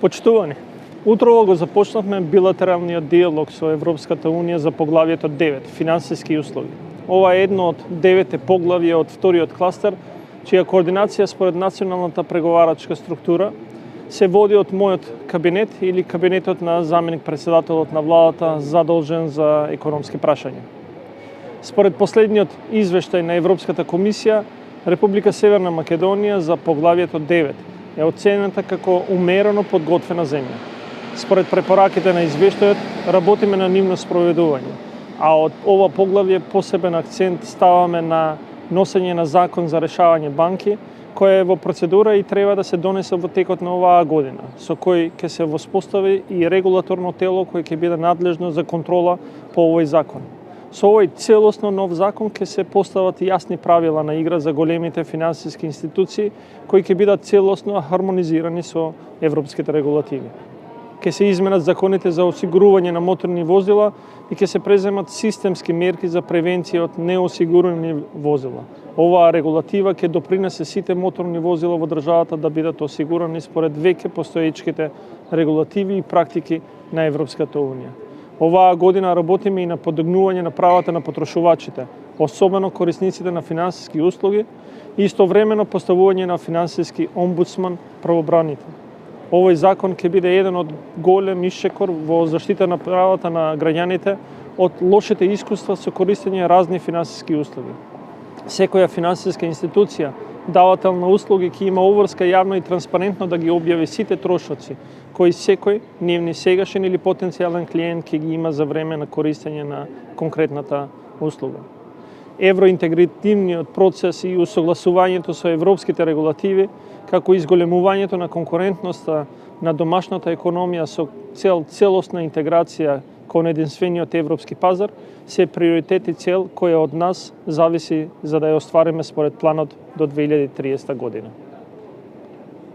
Почитувани, утрово го започнавме билатералниот диалог со Европската Унија за поглавието 9 – финансиски услуги. Ова е едно од 9 поглавија од вториот кластер, чија координација според националната преговарачка структура се води од мојот кабинет или кабинетот на заменик-председателот на владата задолжен за економски прашања. Според последниот извештај на Европската комисија, Република Северна Македонија за поглавието 9 е оценета како умерено подготвена земја. Според препораките на извештајот, работиме на нивно спроведување, а од ова поглавје посебен акцент ставаме на носење на закон за решавање банки, кој е во процедура и треба да се донесе во текот на оваа година, со кој ќе се воспостави и регулаторно тело кој ќе биде надлежно за контрола по овој закон. Со овој целосно нов закон ќе се постават јасни правила на игра за големите финансиски институции кои ќе бидат целосно хармонизирани со европските регулативи. Ќе се изменат законите за осигурување на моторни возила и ќе се преземат системски мерки за превенција од неосигурани возила. Оваа регулатива ќе допринесе сите моторни возила во државата да бидат осигурани според веќе постоечките регулативи и практики на Европската Унија. Оваа година работиме и на подигнување на правата на потрошувачите, особено корисниците на финансиски услуги, и истовремено поставување на финансиски омбудсман правобранител. Овој закон ќе биде еден од голем ишчекор во заштита на правата на граѓаните од лошите искуства со користење разни финансиски услуги. Секоја финансиска институција, давател на услуги, ќе има обврска јавно и транспарентно да ги објави сите трошоци кои секој нивни сегашен или потенцијален клиент ќе ги има за време на користење на конкретната услуга. Евроинтегративниот процес и усогласувањето со европските регулативи, како и изголемувањето на конкурентноста на домашната економија со цел целосна интеграција кон единствениот европски пазар, се приоритет и цел која од нас зависи за да ја оствариме според планот до 2030 година.